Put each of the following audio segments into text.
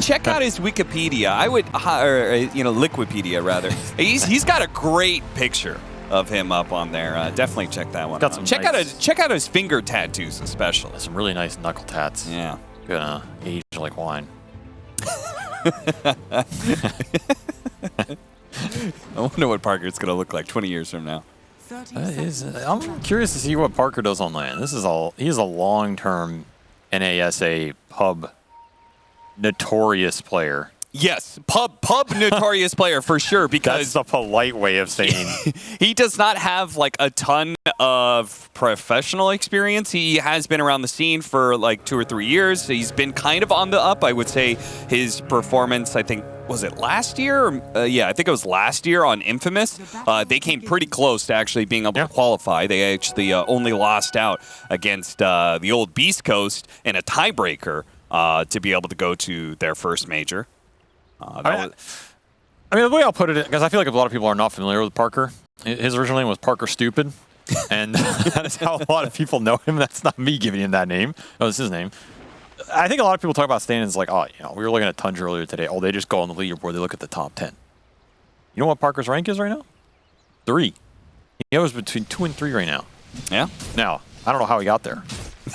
Check out his Wikipedia. I would, Liquipedia rather. He's got a great picture of him up on there. Definitely check that one out. Check out his finger tattoos, especially. Some really nice knuckle tats. Yeah, gonna age like wine. I wonder what Parker's gonna look like 20 years from now. I'm curious to see what Parker does on land. He's a long-term NASA pub notorious player. Yes, pub notorious player for sure, because that's a polite way of saying he does not have like a ton of professional experience. He has been around the scene for like 2 or 3 years. He's been kind of on the up. I would say his performance, I think, was it last year? Yeah, I think it was last year on Infamous. They came pretty close to actually being able to qualify. They actually only lost out against the old Beast Coast in a tiebreaker to be able to go to their first major. I mean, the way I'll put it, because I feel like a lot of people are not familiar with Parker. His original name was Parker Stupid, and that is how a lot of people know him. That's not me giving him that name. No, it's his name. I think a lot of people talk about standings like, oh, we were looking at Tundra earlier today. Oh, they just go on the leaderboard. They look at the top 10. You know what Parker's rank is right now? 3. He goes between 2 and 3 right now. Yeah. Now, I don't know how he got there,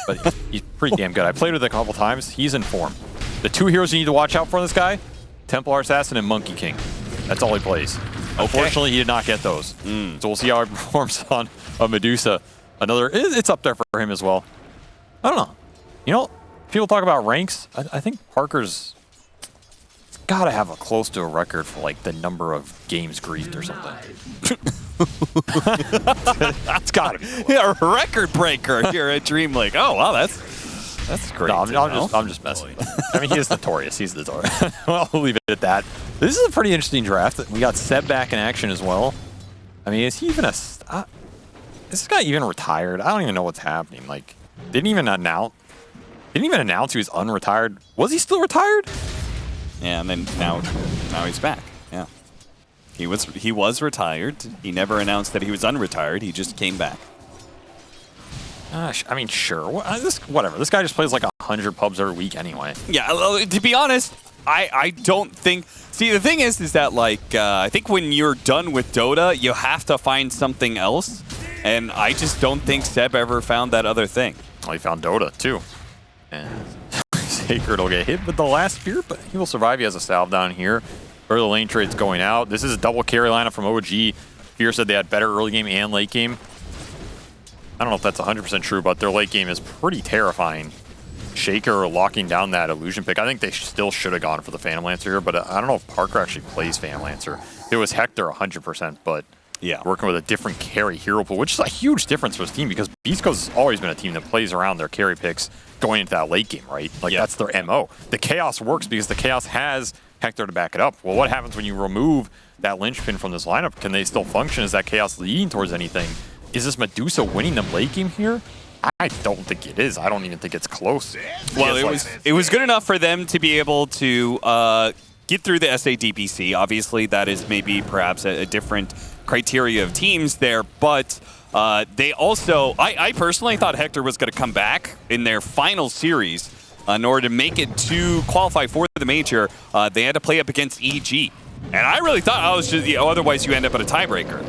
but he's pretty damn good. I played with him a couple times. He's in form. The 2 heroes you need to watch out for this guy, Templar Assassin and Monkey King. That's all he plays. Okay. Unfortunately, he did not get those. So we'll see how he performs on a Medusa. It's up there for him as well. I don't know. You know, people talk about ranks. I think Parker's got to have close to a record for like the number of games griefed or something. That's got to be close. Yeah, a record breaker here at DreamLeague. Oh, wow, that's great. No, I'm just messing with him. I mean, he is notorious. He's notorious. Well, we'll leave it at that. This is a pretty interesting draft. We got Seb back in action as well. I mean, is he even is this guy even retired? I don't even know what's happening. Like, didn't even announce he was unretired. Was he still retired? Yeah, and then now he's back. Yeah, he was retired. He never announced that he was unretired. He just came back. I mean, sure. Whatever. This guy just plays like 100 pubs every week anyway. Yeah, to be honest, I don't think... See, the thing is that, like, I think when you're done with Dota, you have to find something else. And I just don't think Seb ever found that other thing. Well, he found Dota, too. And Sacred will get hit with the last spear, but he will survive. He has a salve down here. Where the lane trade's going out. This is a double carry lineup from OG. Fear said they had better early game and late game. I don't know if that's 100% true, but their late game is pretty terrifying. Shaker locking down that illusion pick. I think they still should have gone for the Phantom Lancer here, but I don't know if Parker actually plays Phantom Lancer. It was Hector 100%, but yeah, working with a different carry hero pool, which is a huge difference for this team because Beast Coast has always been a team that plays around their carry picks going into that late game, right? Like that's their MO. The Chaos works because the Chaos has Hector to back it up. Well, what happens when you remove that linchpin from this lineup? Can they still function? Is that Chaos leading towards anything? Is this Medusa winning the late game here? I don't think it is. I don't even think it's close. Well, it was good enough for them to be able to get through the SADPC. Obviously, that is maybe perhaps a different criteria of teams there, but they also, I personally thought Hector was going to come back in their final series in order to make it to qualify for the major. They had to play up against EG, and I really thought otherwise you end up at a tiebreaker.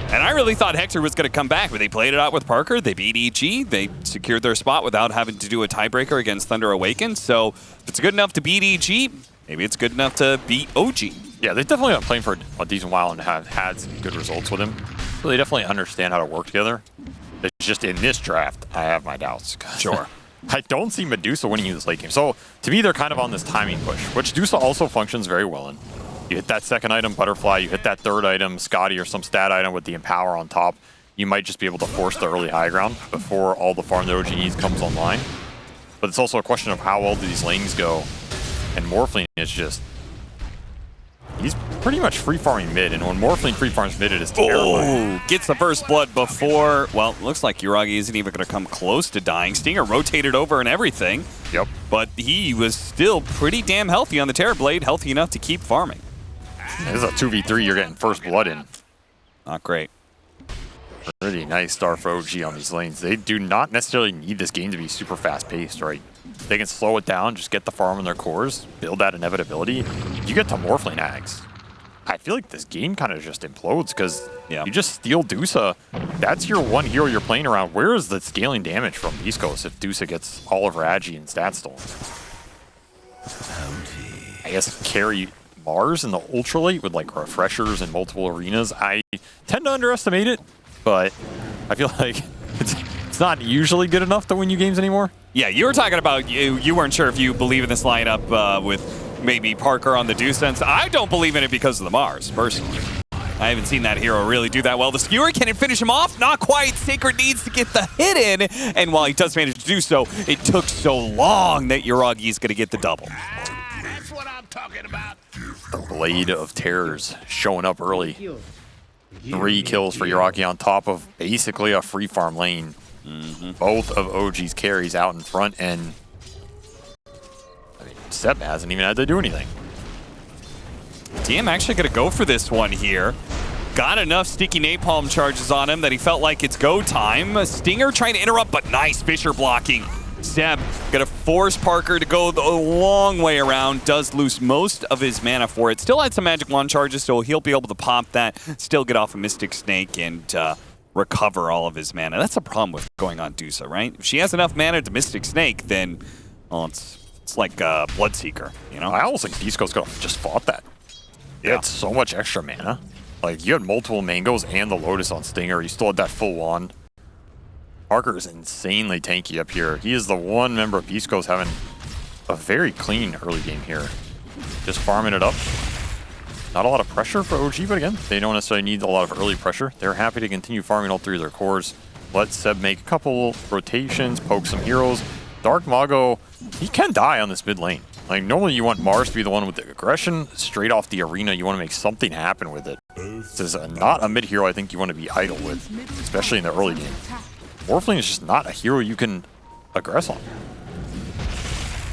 And I really thought Hector was going to come back, but they played it out with Parker. They beat EG. They secured their spot without having to do a tiebreaker against Thunder Awakened. So if it's good enough to beat EG, maybe it's good enough to beat OG. Yeah, they've definitely been playing for a decent while and have had some good results with him. So they definitely understand how to work together. It's just in this draft, I have my doubts. Sure. I don't see Medusa winning this late game. So to me, they're kind of on this timing push, which Medusa also functions very well in. You hit that second item, Butterfly, you hit that third item, Scotty, or some stat item with the Empower on top, you might just be able to force the early high ground before all the farm that OG needs comes online. But it's also a question of how well do these lanes go. And Morphling is just... He's pretty much free farming mid, and when Morphling free farms mid, it is terrifying. Gets the first blood before, well, looks like Yuragi isn't even going to come close to dying. Stinger rotated over and everything. Yep. But he was still pretty damn healthy on the Terrorblade, healthy enough to keep farming. This is a 2v3, you're getting first blood in. Not great. Pretty nice start for OG on these lanes. They do not necessarily need this game to be super fast-paced, right? They can slow it down, just get the farm in their cores, build that inevitability. You get to Morphling Ags. I feel like this game kind of just implodes because you just steal Dusa. That's your one hero you're playing around. Where is the scaling damage from beastcoast if Dusa gets all of Agi and stat stolen? I guess carry Mars in the ultralight with like refreshers in multiple arenas. I tend to underestimate it, but I feel like it's not usually good enough to win you games anymore. Yeah, you were talking about you weren't sure if you believe in this lineup with maybe Parker on the Deuce. I don't believe in it because of the Mars, personally. I haven't seen that hero really do that well. The Skewer, can it finish him off? Not quite. Sacred needs to get the hit in, and while he does manage to do so, it took so long that Yuragi's going to get the double. That's what I'm talking about. The Blade of Terrors showing up early. 3 kills for Yuragi on top of basically a free farm lane. Both of OG's carries out in front, and I mean, Seb hasn't even had to do anything. DM actually going to go for this one here. Got enough sticky napalm charges on him that he felt like it's go time. Stinger trying to interrupt, but nice Fisher blocking. Seb going to force Parker to go the long way around. Does lose most of his mana for it. Still had some magic wand charges, so he'll be able to pop that. Still get off a Mystic Snake and recover all of his mana. That's a problem with going on Dusa, right? If she has enough mana to Mystic Snake, then well, it's like Bloodseeker, you know? I almost think beastcoast could have just fought that. He had so much extra mana. Like, you had multiple mangoes and the Lotus on Stinger. You still had that full wand. Parker is insanely tanky up here. He is the one member of beastcoast having a very clean early game here. Just farming it up. Not a lot of pressure for OG, but again, they don't necessarily need a lot of early pressure. They're happy to continue farming all 3 of their cores. Let Seb make a couple rotations, poke some heroes. Dark Mago, he can die on this mid lane. Like, normally you want Mars to be the one with the aggression. Straight off the arena, you want to make something happen with it. This is not a mid hero I think you want to be idle with, especially in the early game. Morphling is just not a hero you can aggress on.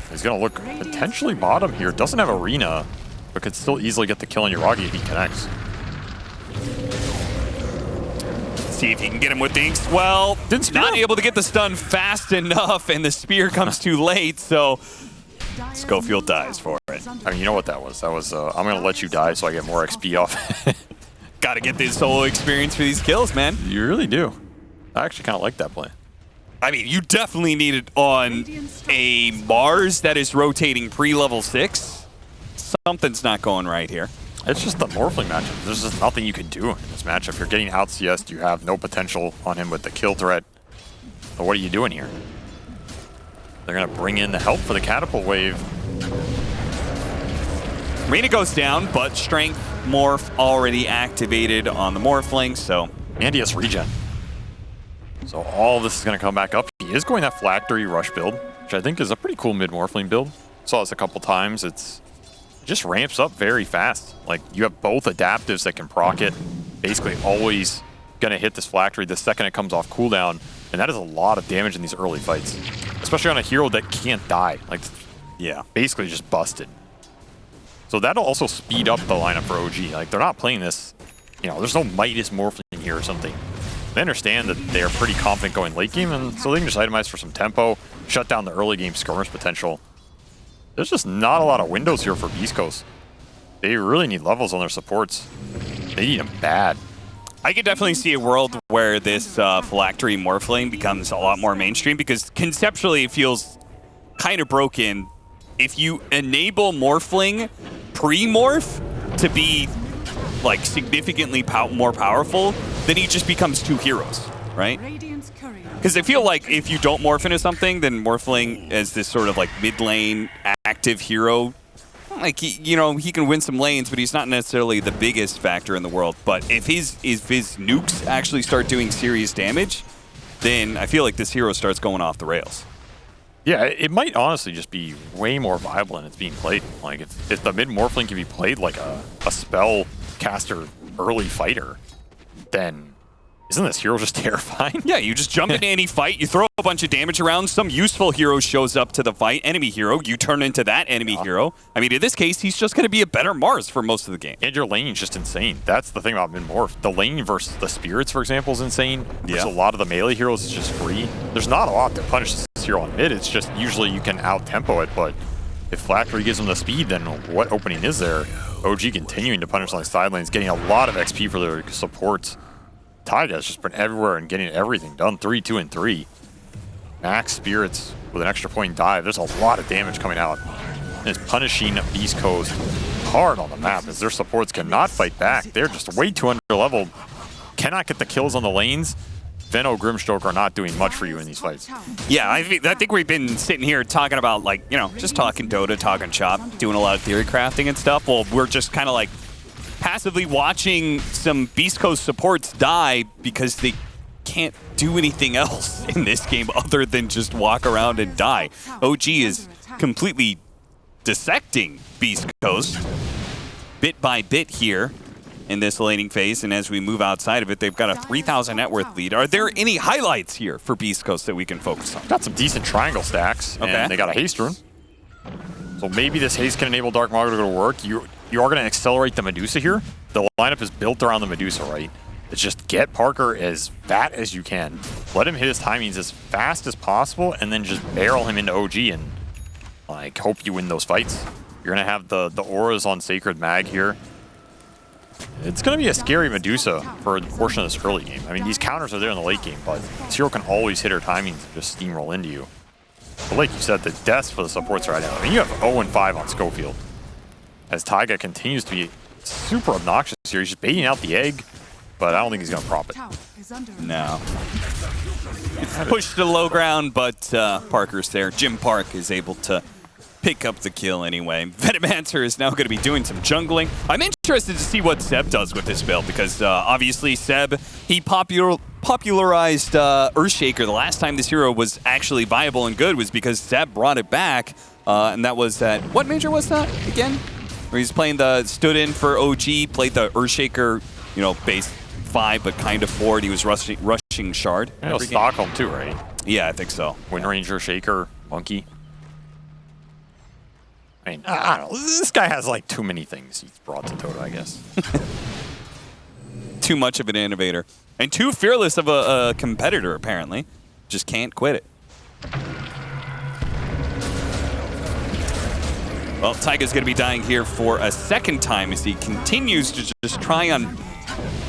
He's going to look potentially bottom here. Doesn't have arena, but could still easily get the kill on Yuragi if he connects. See if he can get him with the inks. Well, not able to get the stun fast enough, and the spear comes too late, so Schofield dies for it. I mean, you know what that was? That was, I'm going to let you die so I get more XP off. Got to get this solo experience for these kills, man. You really do. I actually kind of like that play. I mean, you definitely need it on a Mars that is rotating pre-level 6. Something's not going right here. It's just the Morphling matchup. There's just nothing you can do in this matchup. You're getting out CS'd. You have no potential on him with the kill threat. But what are you doing here? They're going to bring in the help for the catapult wave. Arena goes down, but Strength Morph already activated on the Morphling, so... And he has regen. So all this is going to come back up. He is going that Phylactery Rush build, which I think is a pretty cool mid-Morphling build. Saw this a couple times. It just ramps up very fast. Like, you have both adaptives that can proc it. Basically always going to hit this Phylactery the second it comes off cooldown. And that is a lot of damage in these early fights. Especially on a hero that can't die. Like, yeah, basically just busted. So that'll also speed up the lineup for OG. Like, they're not playing this, you know, there's no Midas Morphling here or something. They understand that they are pretty confident going late game, and so they can just itemize for some tempo, shut down the early game skirmish potential. There's just not a lot of windows here for beastcoast. They really need levels on their supports. They need them bad. I could definitely see a world where this Phylactery Morphling becomes a lot more mainstream, because conceptually it feels kind of broken. If you enable Morphling pre-morph to be like significantly more powerful, then he just becomes 2 heroes, right? Because I feel like if you don't morph into something, then Morphling as this sort of like mid-lane active hero, like he can win some lanes, but he's not necessarily the biggest factor in the world. But if his nukes actually start doing serious damage, then I feel like this hero starts going off the rails. Yeah, it might honestly just be way more viable than it's being played. Like, if the mid-Morphling can be played like a spell caster early fighter, then Isn't this hero just terrifying? Yeah, you just jump into any fight, you throw a bunch of damage around, some useful hero shows up to the fight, enemy hero, you turn into that enemy hero. I mean, in this case, he's just going to be a better Mars for most of the game. And your laning is just insane. That's the thing about Mid-Morph. The lane versus the spirits, for example, is insane. There's a lot of the melee heroes is just free. There's not a lot to punish this hero on mid. It's just usually you can out-tempo it, but if Phylactery gives him the speed, then what opening is there? OG continuing to punish on the side lanes, getting a lot of XP for their supports. Taiga's just been everywhere and getting everything done. 3, 2, and 3. Max Spirits with an extra point dive. There's a lot of damage coming out. And it's punishing Beast Coast hard on the map as their supports cannot fight back. They're just way too under-leveled. Cannot get the kills on the lanes. Venno, Grimstroke are not doing much for you in these fights. Yeah, I think we've been sitting here talking about, like, you know, just talking Dota, talking Chop, doing a lot of theory crafting and stuff. Well, we're just kind of like passively watching some Beast Coast supports die because they can't do anything else in this game other than just walk around and die. OG is completely dissecting Beast Coast bit by bit here in this laning phase, and as we move outside of it, they've got a 3,000 net worth lead. Are there any highlights here for Beast Coast that we can focus on? Got some decent triangle stacks, and they got a haste rune. So maybe this haste can enable Dark Mago to go to work. You are going to accelerate the Medusa here. The lineup is built around the Medusa, right? It's just get Parker as fat as you can. Let him hit his timings as fast as possible, and then just barrel him into OG and like hope you win those fights. You're going to have the auras on Sacred Mag here. It's going to be a scary Medusa for a portion of this early game. I mean, these counters are there in the late game, but this hero can always hit her timings and just steamroll into you. But like you said, the deaths for the supports right now. I mean, you have 0-5 on Schofield. As Taiga continues to be super obnoxious here. He's just baiting out the egg, but I don't think he's going to prop it. No. It's pushed to the low ground, but Parker's there. Jim Park is able to pick up the kill anyway. Venomancer is now going to be doing some jungling. I'm interested to see what Seb does with this build because obviously Seb, he popularized Earthshaker. The last time this hero was actually viable and good was because Seb brought it back, and that was at, what major was that again? Where he's playing the, stood in for OG, played the Earthshaker, you know, base 5, but kind of forward. He was rushing Shard. And it was Stockholm too, right? Yeah, I think so. Wind Ranger, Shaker, Monkey. I mean, I don't know. This guy has like too many things he's brought to Dota, I guess. Too much of an innovator. And too fearless of a competitor, apparently. Just can't quit it. Well, Taiga's going to be dying here for a second time as he continues to just try on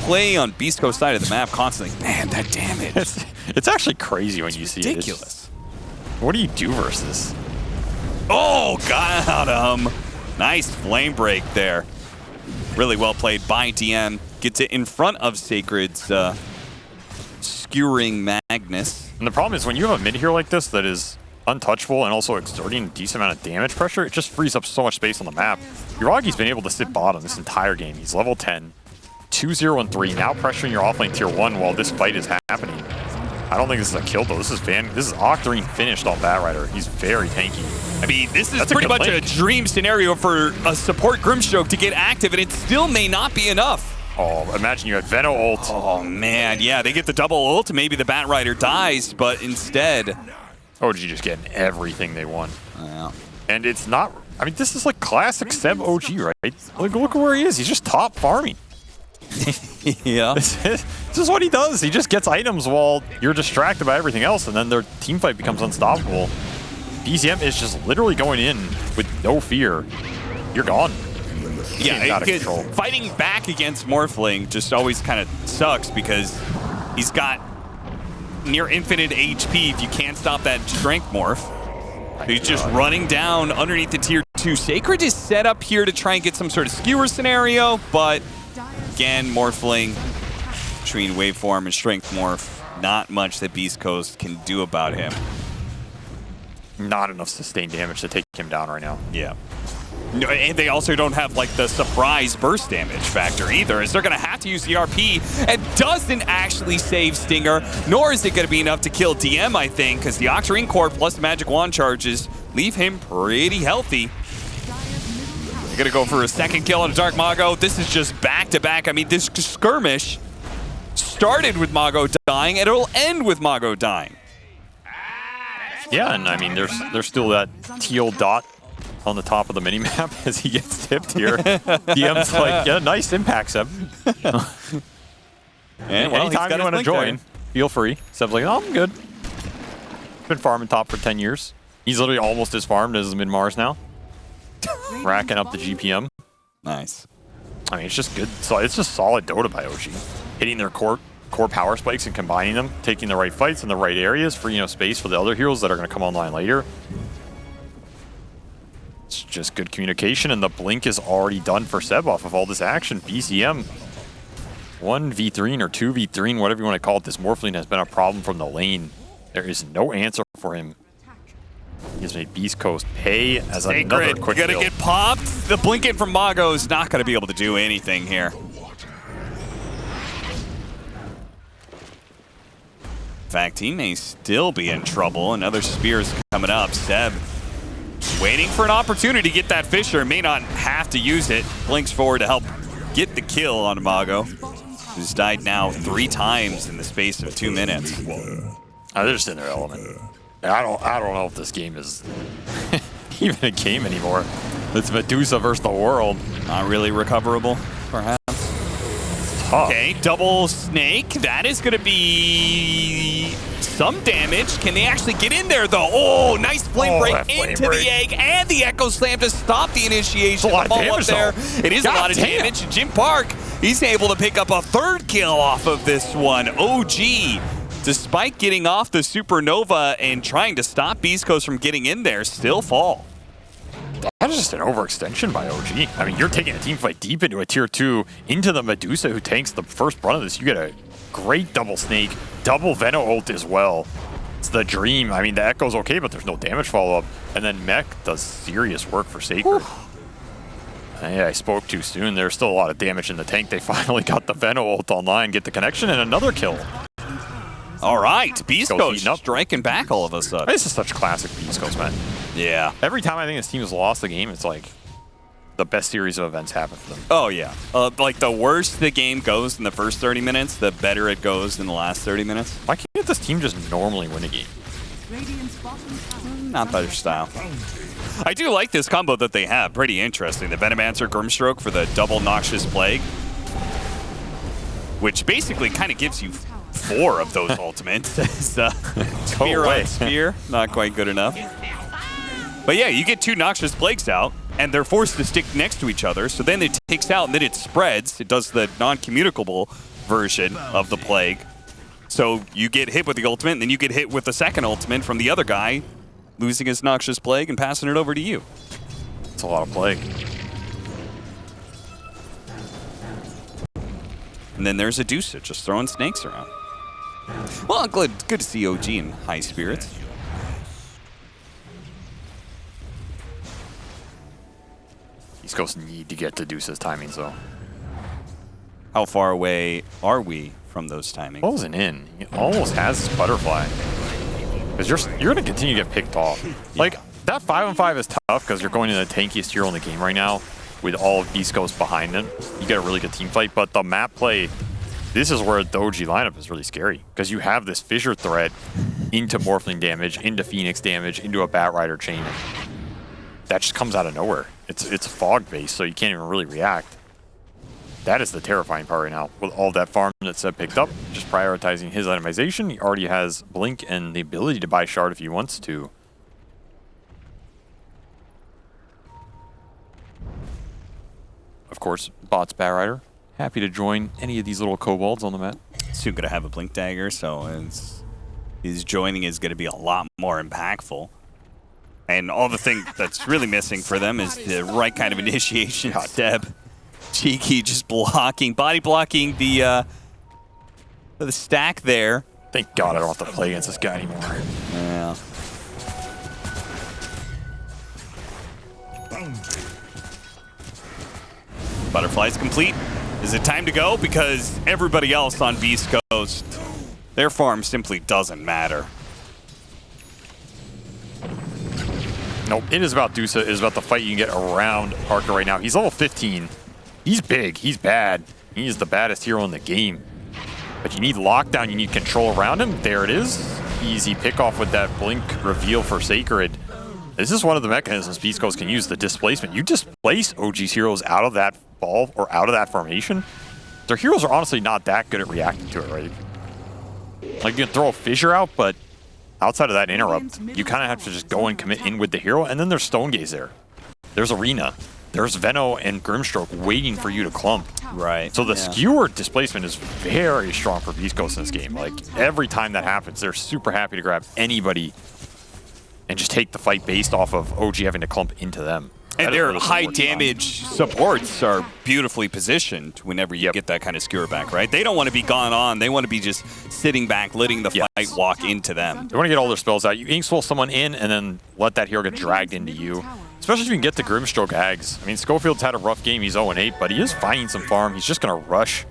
play on Beast Coast side of the map constantly. Man, that damage. It's actually crazy when you see it. Ridiculous. What do you do versus? Oh, got him. Nice flame break there. Really well played by DM. Gets it in front of Sacred's skewering Magnus. And the problem is when you have a mid hero like this that is untouchable and also exerting a decent amount of damage pressure, it just frees up so much space on the map. Yuragi's been able to sit bottom this entire game. He's level 10, 2-0 and 3, now pressuring your offlane tier 1 while this fight is happening. I don't think this is a kill though. This is Octarine finished on Batrider. He's very tanky. I mean, this is pretty much a dream scenario for a support Grimstroke to get active, and it still may not be enough. Oh, imagine you had Venno ult. Oh man, yeah, they get the double ult, maybe the Batrider dies, but instead OG just getting everything they want. Yeah. And it's not, I mean, this is like classic Seb OG, right? Like, look at where he is. He's just top farming. Yeah. This is what he does. He just gets items while you're distracted by everything else, and then their team fight becomes unstoppable. BZM is just literally going in with no fear. You're gone. Yeah, fighting back against Morphling just always kind of sucks because he's got near infinite HP if you can't stop that strength morph. He's just running down underneath the tier 2. Sacred is set up here to try and get some sort of skewer scenario, but again, Morphling between waveform and strength morph, not much that Beast Coast can do about him. Not enough sustained damage to take him down right now. Yeah. No, and they also don't have like the surprise burst damage factor either, as they're going to have to use the RP, and doesn't actually save Stinger, nor is it going to be enough to kill DM, I think, because the Octarine Core plus the Magic Wand charges leave him pretty healthy. They're going to go for a second kill on a Dark Mago. This is just back-to-back. I mean, this skirmish started with Mago dying, and it'll end with Mago dying. Yeah, and I mean, there's still that teal dot on the top of the minimap as he gets tipped here. DM's like, yeah, nice impact, Seb. And well, anytime you want to join, feel free. Seb's like, oh, I'm good. Been farming top for 10 years. He's literally almost as farmed as Mid-Mars now. Racking up the GPM. Nice. I mean, it's just good. So it's just solid Dota by OG. Hitting their core power spikes and combining them, taking the right fights in the right areas, freeing up space for the other heroes that are going to come online later. It's just good communication, and the blink is already done for Seb off of all this action. BCM 1v3 or 2v3, whatever you want to call it. This Morphling has been a problem from the lane. There is no answer for him. He has made Beast Coast pay as another quick gotta kill. get popped. The blink in from Mago is not gonna be able to do anything here. In fact, he may still be in trouble. Another spear's coming up. Seb waiting for an opportunity to get that Fisher. May not have to use it. Blinks forward to help get the kill on Mago, who's died now 3 times in the space of 2 minutes. They're just in their element. I don't know if this game is even a game anymore. It's Medusa versus the world. Not really recoverable, perhaps. Tough. Okay, double snake. That is going to be some damage. Can they actually get in there, though? Oh, nice flame break into the egg and the Echo Slam to stop the initiation. It's a lot of damage, there. though. It is a lot of damage. Jim Park, he's able to pick up a 3rd kill off of this one. OG, despite getting off the Supernova and trying to stop Beast Coast from getting in there, still fall. That is just an overextension by OG. I mean, you're taking a team fight deep into a tier 2, into the Medusa who tanks the first run of this. You get a great double snake, double Veno ult as well. It's the dream. I mean, the Echo's okay, but there's no damage follow-up. And then Mech does serious work for Sacred. Yeah, I spoke too soon. There's still a lot of damage in the tank. They finally got the Veno ult online, get the connection, and another kill. All right, Beast Coast heating up. striking back all of a sudden. This is such classic Beast Coast, man. Yeah. Every time I think this team has lost the game, it's like the best series of events happen for them. Oh, yeah. Like, the worse the game goes in the first 30 minutes, the better it goes in the last 30 minutes. Why can't this team just normally win a game? Not their style. I do like this combo that they have. Pretty interesting. The Venomancer Grimstroke for the double Noxious Plague, which basically kind of gives you 4 of those ultimates. Spear on spear, not quite good enough. But yeah, you get 2 Noxious Plagues out, and they're forced to stick next to each other, so then it takes out, and then it spreads. It does the non-communicable version of the Plague. So you get hit with the ultimate, and then you get hit with the second ultimate from the other guy, losing his Noxious Plague and passing it over to you. It's a lot of Plague. And then there's Adusa just throwing snakes around. Well, good to see OG in high spirits. East Coast need to get to Deuce's timings, though. How far away are we from those timings? Wasn't in. He almost has his butterfly. Because you're going to continue to get picked off. Like, that 5-on-5 is tough because you're going to the tankiest hero in the game right now with all of East Coast behind him. You get a really good team fight, but the map play, this is where the OG lineup is really scary because you have this Fissure threat into Morphling damage, into Phoenix damage, into a Bat Rider chain. That just comes out of nowhere. It's fog based, so you can't even really react. That is the terrifying part right now. With all that farm that Seb picked up, just prioritizing his itemization, he already has Blink and the ability to buy Shard if he wants to. Of course, Bot's Bat Rider. Happy to join any of these little kobolds on the map. Soon going to have a Blink Dagger, so his joining is going to be a lot more impactful. And all the thing that's really missing for them is the right kind of initiation. Seb, Cheeky just body blocking the stack there. Thank God I don't have to play against this guy anymore. Yeah. Butterfly's complete. Is it time to go? Because everybody else on Beast Coast, their farm simply doesn't matter. Nope, it is about Dusa. It is about the fight you can get around Parker right now. He's level 15. He's big. He's bad. He is the baddest hero in the game. But you need lockdown, you need control around him. There it is. Easy pickoff with that blink reveal for Sacred. This is one of the mechanisms beastcoast can use, the displacement. You displace OG's heroes out of that ball or out of that formation. Their heroes are honestly not that good at reacting to it, right? Like, you can throw a fissure out, but outside of that interrupt, you kind of have to just go and commit in with the hero, and then there's Stone Gaze there. There's Arena. There's Veno and Grimstroke waiting for you to clump. Right. So the skewer displacement is very strong for beastcoast in this game. Like, every time that happens, they're super happy to grab anybody and just take the fight based off of OG having to clump into them. And their high damage supports are beautifully positioned whenever you get that kind of skewer back, right? They don't want to be gone on. They want to be just sitting back, letting the fight walk into them. They want to get all their spells out. You ink swell someone in and then let that hero get dragged into you. Especially if you can get the Grimstroke Ags. I mean, Schofield's had a rough game. He's 0-8, but he is finding some farm. He's just going to rush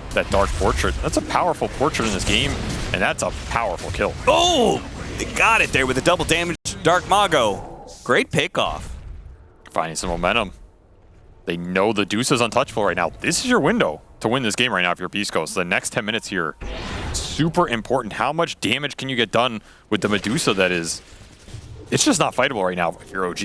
that Dark Portrait. That's a powerful portrait in this game, and that's a powerful kill. Oh! They got it there with a double damage Dark Mago. Great pickoff. Finding some momentum. They know the Deuce is untouchable right now. This is your window to win this game right now if you're beastcoast. The next 10 minutes here, super important. How much damage can you get done with the Medusa that is... It's just not fightable right now if you're OG,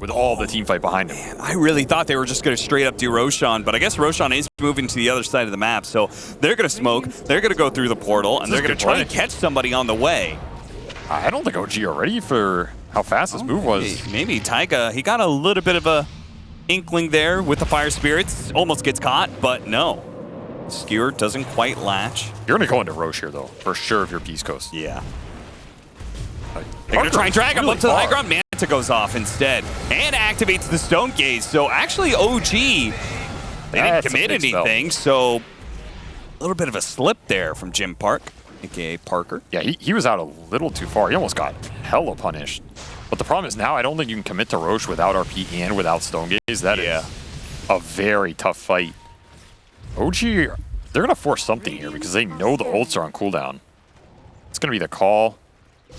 with all the team fight behind him. Man, I really thought they were just going to straight up do Roshan, but I guess Roshan is moving to the other side of the map, so they're going to smoke, they're going to go through the portal, and they're going to try and catch somebody on the way. I don't think OG are ready for how fast this move was. Maybe Taiga, he got a little bit of a inkling there with the Fire Spirits. Almost gets caught, but no. Skewer doesn't quite latch. You're going to go into Roche here, though, for sure, if you're beastcoast. Yeah. They're going to try and drag him up to the high ground. Manta goes off instead and activates the Stone Gaze. So actually, OG, they didn't commit anything, so a little bit of a slip there from Jim Park, a.k.a. Parker. Yeah, he was out a little too far. He almost got hella punished. But the problem is now I don't think you can commit to Roche without RP and without Stone Gaze. That is a very tough fight. OG, they're going to force something here because they know the ults are on cooldown. It's going to be the call.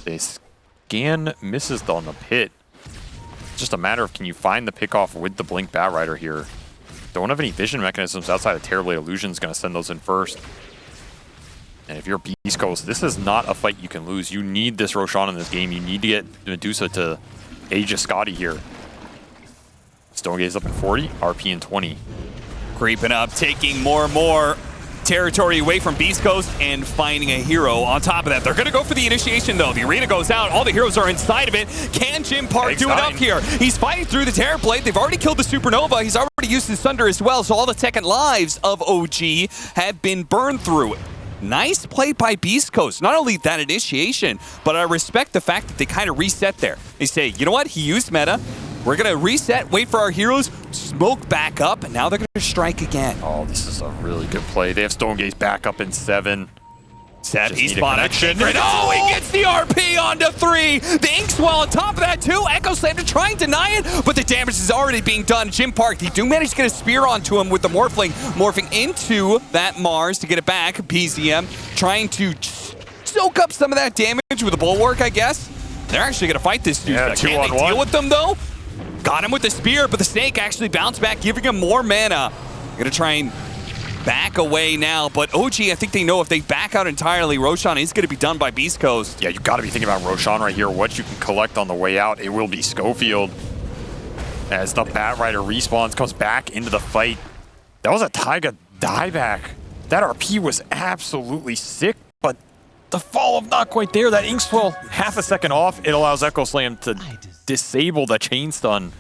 They scan misses on the pit. It's just a matter of can you find the pickoff with the Blink Batrider here. Don't have any vision mechanisms outside of Terrorblade Illusion's going to send those in first. And if you're beastcoast, this is not a fight you can lose. You need this Roshan in this game. You need to get Medusa to Aegis Scotty here. Stone Gaze up in 40, RP in 20. Creeping up, taking more and more territory away from beastcoast and finding a hero on top of that. They're going to go for the initiation, though. The arena goes out. All the heroes are inside of it. Can Jim Park do enough here? He's fighting through the Terrorblade. They've already killed the Supernova. He's already used his Sunder as well, so all the second lives of OG have been burned through. Nice play by beastcoast. Not only that initiation, but I respect the fact that they kind of reset there. They say, you know what? He used meta. We're going to reset, wait for our heroes, smoke back up, and now they're going to strike again. Oh, this is a really good play. They have Stone Gaze back up in 7. Seb, he spotted. Oh, he gets the RP onto 3. The Inkswell on top of that, too. Echo Slam to try and deny it, but the damage is already being done. Jim Park, they do manage to get a spear onto him with the Morphling, morphing into that Mars to get it back. PZM trying to soak up some of that damage with a Bulwark, I guess. They're actually going to fight this dude. Yeah, Can they deal with them, though? Got him with the spear, but the Snake actually bounced back, giving him more mana. Gonna try and back away now, but OG, I think they know if they back out entirely, Roshan is gonna be done by Beastcoast. Yeah, you gotta be thinking about Roshan right here. What you can collect on the way out, it will be Schofield. As the Batrider respawns, comes back into the fight. That was a Taiga dieback. That RP was absolutely sick, but the follow-up not quite there. That Inkswell, half a second off, it allows Echo Slam to disable the chain stun.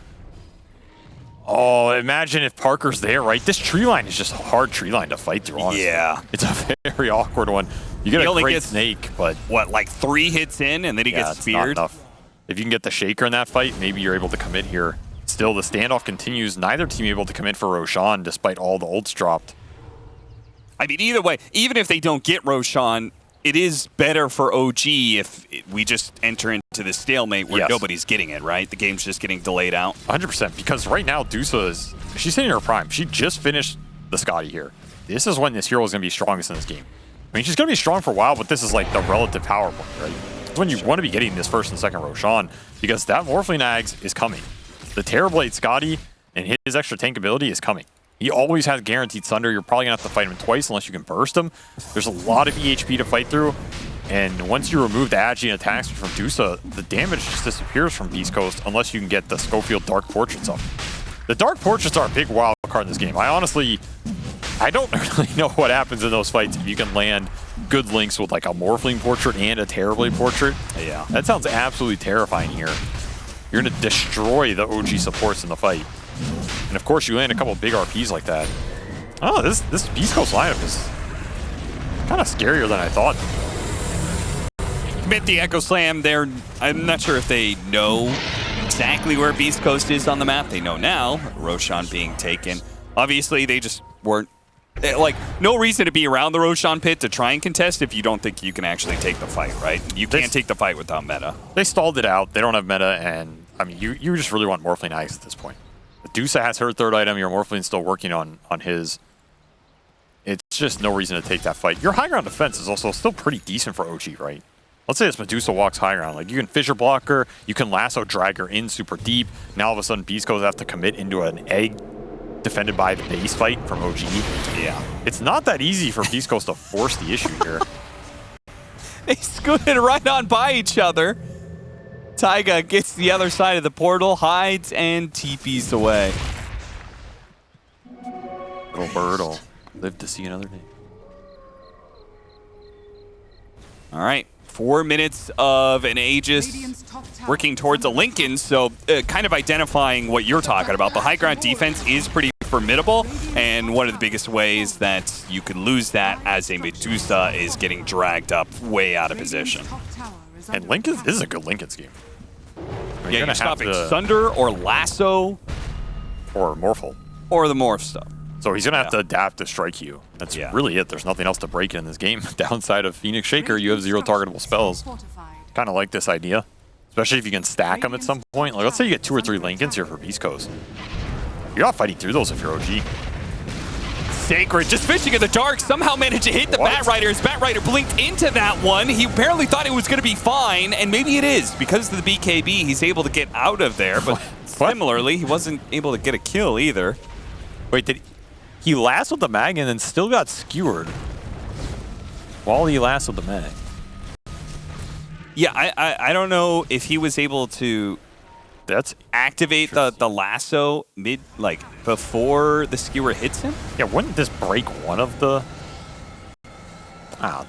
Oh, imagine if Parker's there, right? This tree line is just a hard tree line to fight through, honestly. Yeah. It's a very awkward one. You get a great Snake, but... What, like 3 hits in and then he gets speared? Not enough. If you can get the Shaker in that fight, maybe you're able to commit here. Still, the standoff continues. Neither team able to commit for Roshan, despite all the ults dropped. I mean, either way, even if they don't get Roshan, it is better for OG if we just enter into the stalemate where nobody's getting it, right? The game's just getting delayed out. 100%, because right now, Dusa she's in her prime. She just finished the Scotty here. This is when this hero is going to be strongest in this game. I mean, she's going to be strong for a while, but this is like the relative power point, right? It's when you want to be getting this first and second Roshan, because that Morphling Ags is coming. The Terrorblade Scotty and his extra tank ability is coming. He always has guaranteed Sunder. You're probably going to have to fight him twice unless you can burst him. There's a lot of EHP to fight through. And once you remove the Agi and attacks from Dusa, the damage just disappears from Beast Coast unless you can get the Schofield Dark Portraits up. The Dark Portraits are a big wild card in this game. I don't really know what happens in those fights if you can land good links with like a Morphling Portrait and a Terrorblade Portrait. Yeah. That sounds absolutely terrifying here. You're going to destroy the OG supports in the fight. And of course, you land a couple big RPs like that. Oh, this Beast Coast lineup is kind of scarier than I thought. Commit the Echo Slam. I'm not sure if they know exactly where Beast Coast is on the map. They know now. Roshan being taken. Obviously, they just weren't like no reason to be around the Roshan pit to try and contest if you don't think you can actually take the fight, right? You can't take the fight without meta. They stalled it out. They don't have meta, and I mean, you just really want Morphling Axe at this point. Dusa has her third item. Your Morphling's still working on his. It's just no reason to take that fight. Your high ground defense is also still pretty decent for OG, right? Let's say this Medusa walks high ground. Like, you can Fissure Block her, you can Lasso drag her in super deep. Now all of a sudden, Beast Coast have to commit into an egg defended by the base fight from OG. Yeah. It's not that easy for Beast Coast to force the issue here. They scooted right on by each other. Taiga gets the other side of the portal, hides, and TPs away. Little bird will live to see another day. All right. 4 minutes of an Aegis working towards a Lincoln, so kind of identifying what you're talking about. The high ground defense is pretty formidable, and one of the biggest ways that you could lose that as a Medusa is getting dragged up way out of position. And Lincoln, this is a good Lincoln scheme. I mean, Yeah, you're stopping Sunder or Lasso. Or Morphle. Or the Morph stuff. So he's going to have to adapt to strike you. That's really it. There's nothing else to break in this game. Downside of Phoenix Shaker, you have 0 targetable spells. Kind of like this idea. Especially if you can stack them at some point. Like, let's say you get 2 or 3 Lincolns here for Beast Coast. You're not fighting through those if you're OG. Sacred just fishing in the dark, somehow managed to hit the Bat Rider. His Bat Rider blinked into that one. He apparently thought it was going to be fine, and maybe it is. Because of the BKB, he's able to get out of there, but similarly, he wasn't able to get a kill either. Wait, did he lassoed the mag and then still got skewered while he lassoed the mag? Yeah, I don't know if he was able to activate the lasso before the skewer hits him. Yeah, wouldn't this break one of the...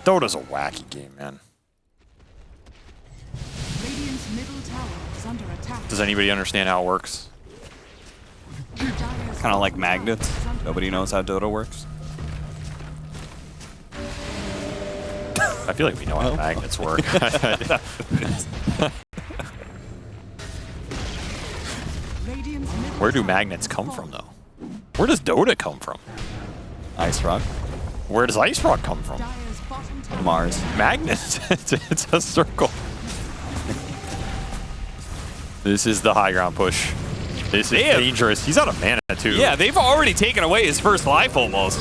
Dota's a wacky game, man. Does anybody understand how it works? Kind of like magnets. Nobody knows how Dota works. I feel like we know how magnets work. Where do magnets come from, though? Where does Dota come from? Ice Rock. Where does Ice Rock come from? Mars. Magnets. It's a circle. This is the high ground push. This is dangerous. He's out of mana, too. Yeah, they've already taken away his first life almost.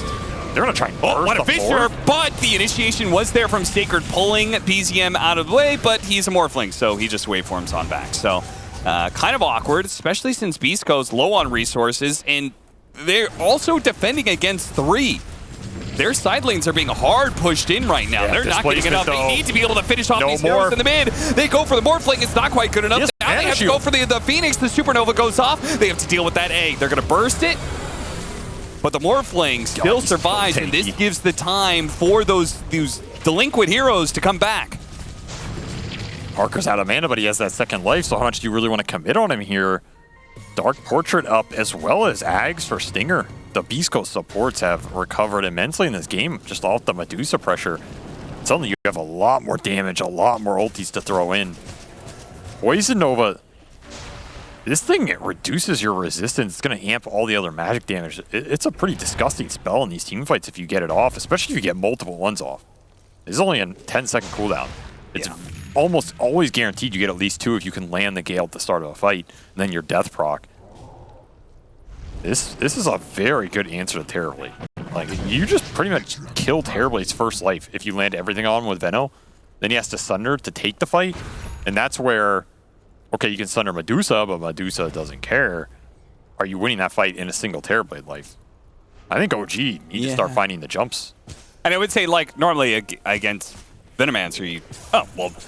They're going to try and burst what a Fissure, but the initiation was there from Sacred pulling BZM out of the way, but he's a Morphling, so he just waveforms on back. So kind of awkward, especially since Beast Coast low on resources, and they're also defending against 3. Their side lanes are being hard pushed in right now. They're not getting enough. They need to be able to finish off these heroes in the mid. They go for the Morphling. It's not quite good enough. Now they have to go for the Phoenix. The Supernova goes off. They have to deal with that egg. They're going to burst it. But the Morphling still survives, and this gives the time for these delinquent heroes to come back. Parker's out of mana, but he has that second life, so how much do you really want to commit on him here? Dark Portrait up, as well as Ags for Stinger. The Beast Coast supports have recovered immensely in this game, just off the Medusa pressure. Suddenly you have a lot more damage, a lot more ultis to throw in. Poison Nova, this thing, it reduces your resistance. It's going to amp all the other magic damage. It's a pretty disgusting spell in these team fights if you get it off, especially if you get multiple ones off. It's only a 10-second cooldown. It's almost always guaranteed you get at least 2 if you can land the Gale at the start of a fight, and then your death proc. This is a very good answer to Terrorblade. Like, you just pretty much kill Terrorblade's first life if you land everything on him with Veno. Then he has to Sunder to take the fight, and that's where, okay, you can Sunder Medusa, but Medusa doesn't care. Are you winning that fight in a single Terrorblade life? I think OG need to start finding the jumps. And I would say, like, normally against Venomancer,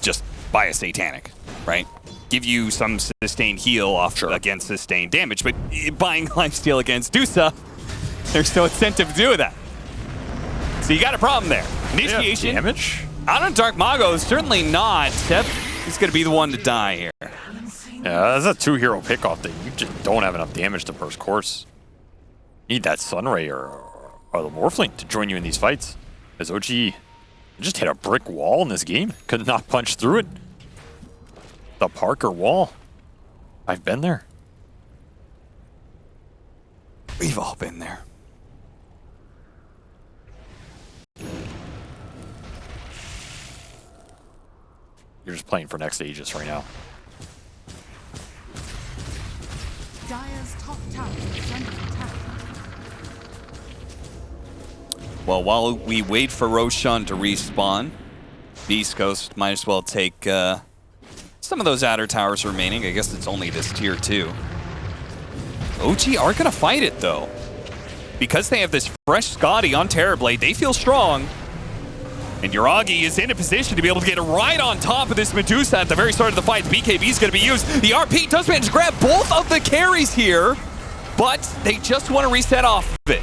just buy a Satanic, right? Give you some sustained heal off against sustained damage, but buying lifesteal against Dusa, there's no incentive to do that. So you got a problem there. Initiation. Damage? Out on Dark Mago, certainly not. Seth is going to be the one to die here. Yeah, that's a 2-hero pickoff that you just don't have enough damage to burst course. You need that Sunray or the Morphling to join you in these fights. As OG just hit a brick wall in this game. Could not punch through it. The Parker wall. I've been there. We've all been there. You're just playing for next Aegis right now. Dire's top tower is under attack. Well, while we wait for Roshan to respawn, beastcoast might as well take some of those outer towers remaining. I guess it's only this tier 2. OG are going to fight it, though. Because they have this fresh Scotty on Terrorblade, they feel strong. And Yuragi is in a position to be able to get right on top of this Medusa at the very start of the fight. The BKB is going to be used. The RP does manage to grab both of the carries here, but they just want to reset off of it.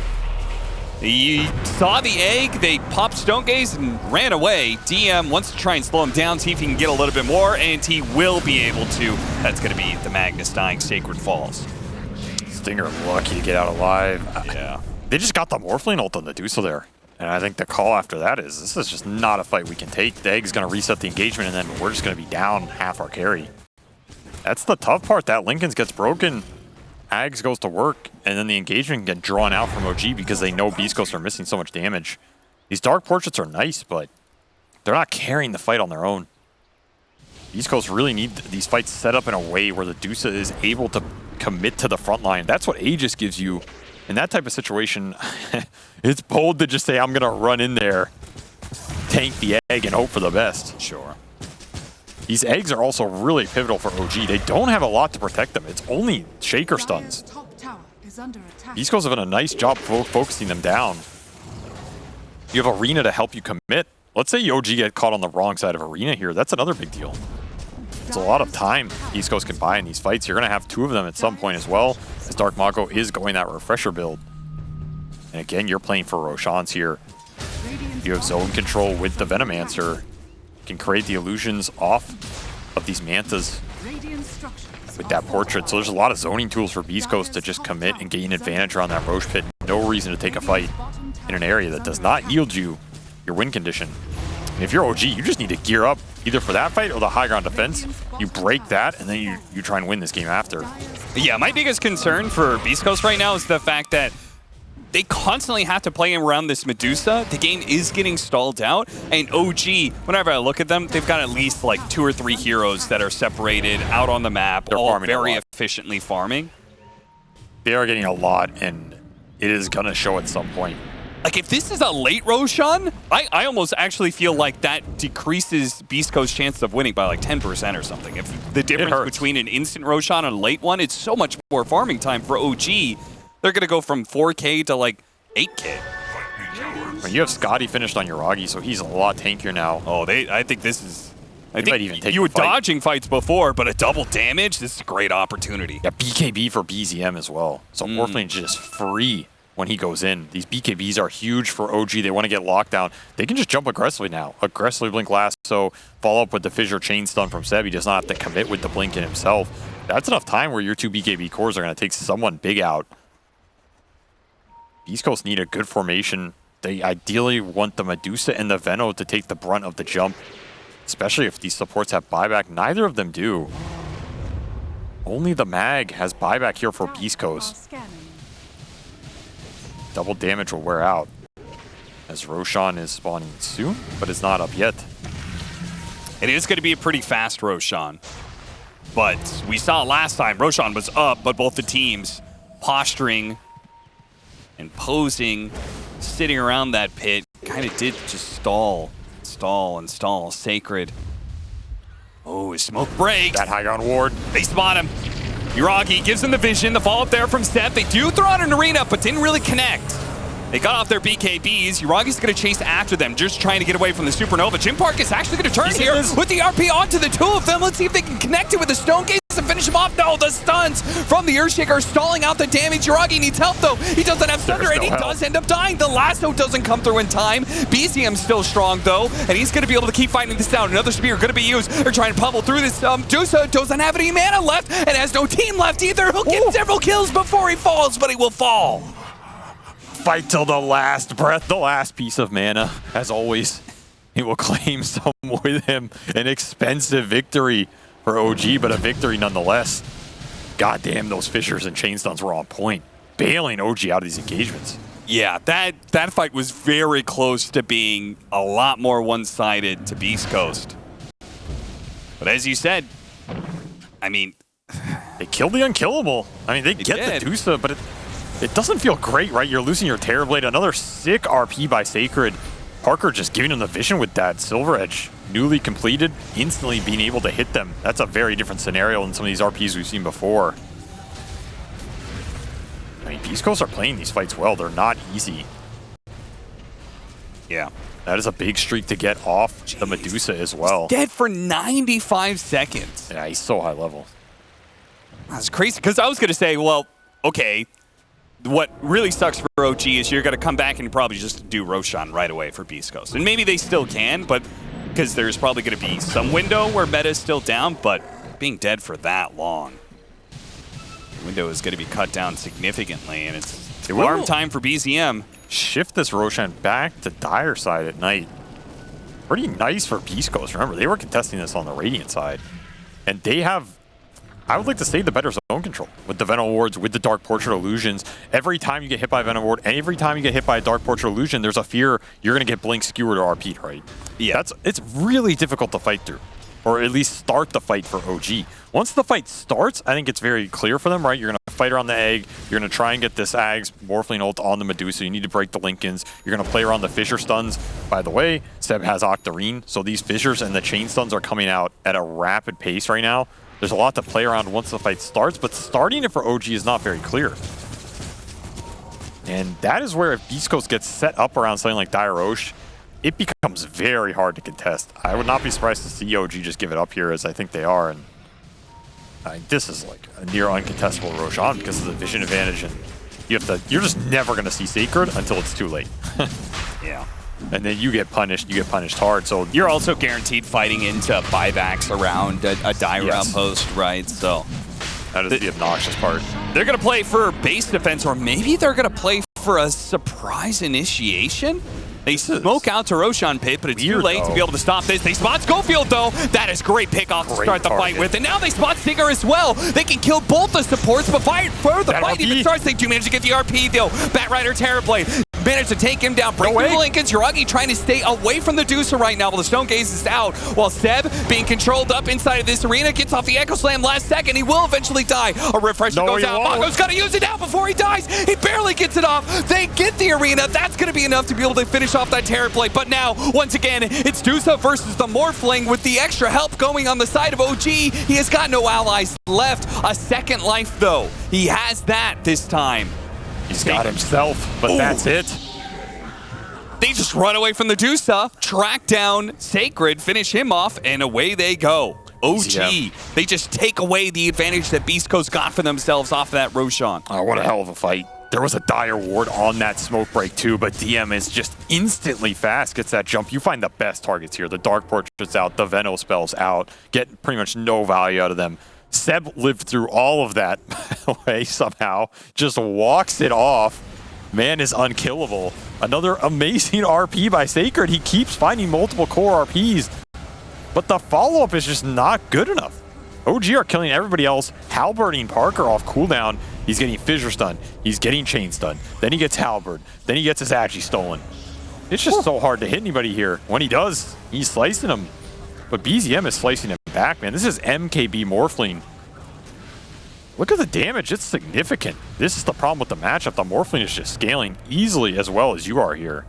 He saw the egg, they popped Stone Gaze and ran away. DM wants to try and slow him down, see if he can get a little bit more, and he will be able to. That's going to be the Magnus dying Sacred Falls. Stinger lucky to get out alive. Yeah. They just got the Morphling ult on the Dusa there. And I think the call after that is, this is just not a fight we can take. The egg's going to reset the engagement, and then we're just going to be down half our carry. That's the tough part. That Linken's gets broken. Ags goes to work, and then the engagement can get drawn out from OG because they know Beast Coast are missing so much damage. These Dark Portraits are nice, but they're not carrying the fight on their own. Beast Coast really need these fights set up in a way where the Dusa is able to commit to the front line. That's what Aegis gives you. In that type of situation, it's bold to just say, I'm going to run in there, tank the egg, and hope for the best. Sure. These eggs are also really pivotal for OG. They don't have a lot to protect them. It's only Shaker stuns. Beast Coast have done a nice job focusing them down. You have Arena to help you commit. Let's say OG get caught on the wrong side of Arena here. That's another big deal. It's a lot of time Beast Coast can buy in these fights. You're going to have 2 of them at some point as well, as Dark Mago is going that refresher build. And again, you're playing for Roshan's here. You have zone control with the Venomancer. You can create the illusions off of these Mantas with that portrait. So there's a lot of zoning tools for Beast Coast to just commit and gain advantage around that Roche Pit. No reason to take a fight in an area that does not yield you your win condition. And if you're OG, you just need to gear up either for that fight or the high ground defense. You break that, and then you try and win this game after. Yeah, my biggest concern for Beast Coast right now is the fact that they constantly have to play around this Medusa. The game is getting stalled out, and OG, whenever I look at them, they've got at least like 2 or 3 heroes that are separated out on the map, They're all farming very efficiently farming. They are getting a lot, and it is going to show at some point. Like, if this is a late Roshan, I almost actually feel like that decreases Beast Coast's chances of winning by like 10% or something. If the difference between an instant Roshan and a late one, it's so much more farming time for OG. They're going to go from 4K to like 8K. When you have Scotty finished on Yuragi, so he's a lot tankier now. Oh, I think this is... I think might even take you were the fight. dodging fights before, but a double damage, this is a great opportunity. Yeah, BKB for BZM as well. So Morphling's just free when he goes in. These BKBs are huge for OG. They want to get locked down. They can just jump aggressively now. Aggressively blink lasso, follow up with the fissure chain stun from Seb. He does not have to commit with the blink in himself. That's enough time where your 2 BKB cores are going to take someone big out. Beast Coast need a good formation. They ideally want the Medusa and the Veno to take the brunt of the jump, especially if these supports have buyback. Neither of them do. Only the Mag has buyback here for Beast Coast. Double damage will wear out, as Roshan is spawning soon, but it's not up yet. It is going to be a pretty fast Roshan. But we saw last time, Roshan was up, but both the teams posturing and posing, sitting around that pit, kind of did just stall. Sacred. Oh, his smoke breaks. That high ground ward. They spot him. Yuragi gives him the vision. The follow-up there from Seth. They do throw out an arena, but didn't really connect. They got off their BKBs. Yuragi's going to chase after them, just trying to get away from the Supernova. Jim Park is actually going to turn here with the RP onto the two of them. Let's see if they can connect it with the Stone Gaze and finish him off. No, the stuns from the Earthshaker are stalling out the damage. Yuragi needs help, though. He doesn't have Thunder, and he does end up dying. The lasso doesn't come through in time. BZM's still strong, though, and he's going to be able to keep fighting this down. Another spear going to be used. They're trying to pummel through this. Dusa doesn't have any mana left and has no team left either. He'll get several kills before he falls, but he will fall. Fight till the last breath, the last piece of mana. As always, he will claim some with him. An expensive victory for OG, but a victory nonetheless. God damn, those Fissures and Chain Stuns were on point, bailing OG out of these engagements. Yeah, that fight was very close to being a lot more one-sided to Beast Coast. But as you said, I mean, they killed the unkillable. I mean, they get the Dusa, but it doesn't feel great, right? You're losing your Terrorblade. Another sick RP by Sacred. Parker just giving him the vision with that. Silver Edge, newly completed, instantly being able to hit them. That's a very different scenario than some of these RPs we've seen before. I mean, Beast Coast are playing these fights well. They're not easy. Yeah. That is a big streak to get off the Medusa as well. He's dead for 95 seconds. Yeah, he's so high level. That's crazy, because I was going to say, well, okay, what really sucks for OG is you're going to come back and probably just do Roshan right away for Beast Coast. And maybe they still can, but because there's probably going to be some window where meta is still down, but being dead for that long, the window is going to be cut down significantly, and it's alarm time for BZM. Shift this Roshan back to Dire side at night. Pretty nice for Beast Coast. Remember, they were contesting this on the Radiant side. And they have, I would like to say, the better zone control with the Venom Wards, with the Dark Portrait Illusions. Every time you get hit by a Venom Ward, every time you get hit by a Dark Portrait Illusion, there's a fear you're going to get Blink Skewered or RP'd, right? Yeah. It's really difficult to fight through, or at least start the fight for OG. Once the fight starts, I think it's very clear for them, right? You're going to fight around the egg. You're going to try and get this Ags Morphling ult on the Medusa. You need to break the Lincolns. You're going to play around the Fissure stuns. By the way, Seb has Octarine, so these Fissures and the Chain stuns are coming out at a rapid pace right now. There's a lot to play around once the fight starts, but starting it for OG is not very clear. And that is where if Beast Coast gets set up around something like Dire Osh, it becomes very hard to contest. I would not be surprised to see OG just give it up here, as I think they are. And this is like a near uncontestable Roshan because of the vision advantage, and you're just never going to see Sacred until it's too late. Yeah. And then you get punished hard. So you're also guaranteed fighting into buybacks around a Dire outpost, right? So that is the obnoxious part. They're going to play for base defense, or maybe they're going to play for a surprise initiation. They smoke out to Roshan Pit, but it's too late to be able to stop this. They spot Schofield, though. That is great pickoff to start the fight with. And now they spot Stinger as well. They can kill both the supports, but before the fight even starts, they do manage to get the RP, though. Batrider Terrorblade managed to take him down. Break the Lincolns. Yuragi trying to stay away from the Dusa right now while the Stone Gaze is out. While Seb, being controlled up inside of this arena, gets off the Echo Slam last second. He will eventually die. A refresher goes out. Mongo's got to use it now before he dies. He barely gets it off. They get the arena. That's going to be enough to be able to finish off that Terrorblade. But now, once again, it's Dusa versus the Morphling with the extra help going on the side of OG. He has got no allies left. A second life, though. He has that this time. He's got himself, but that's it. They just run away from the Dusa, track down Sacred, finish him off, and away they go. OG, they just take away the advantage that Beast Coast got for themselves off of that Roshan. Oh, what a hell of a fight. There was a Dire Ward on that smoke break too, but DM is just instantly fast, gets that jump. You find the best targets here. The Dark Portrait's out, the Veno spell's out, get pretty much no value out of them. Seb lived through all of that way somehow, just walks it off. Man is unkillable. Another amazing RP by Sacred. He keeps finding multiple core RPs, but the follow-up is just not good enough. OG are killing everybody else. Halberding Parker off cooldown. He's getting Fissure stun. He's getting Chain stun. Then he gets Halberd. Then he gets his Agi stolen. It's just so hard to hit anybody here. When he does, he's slicing him. But BZM is slicing him back, man. This is MKB Morphling. Look at the damage. It's significant. This is the problem with the matchup. The Morphling is just scaling easily as well as you are here.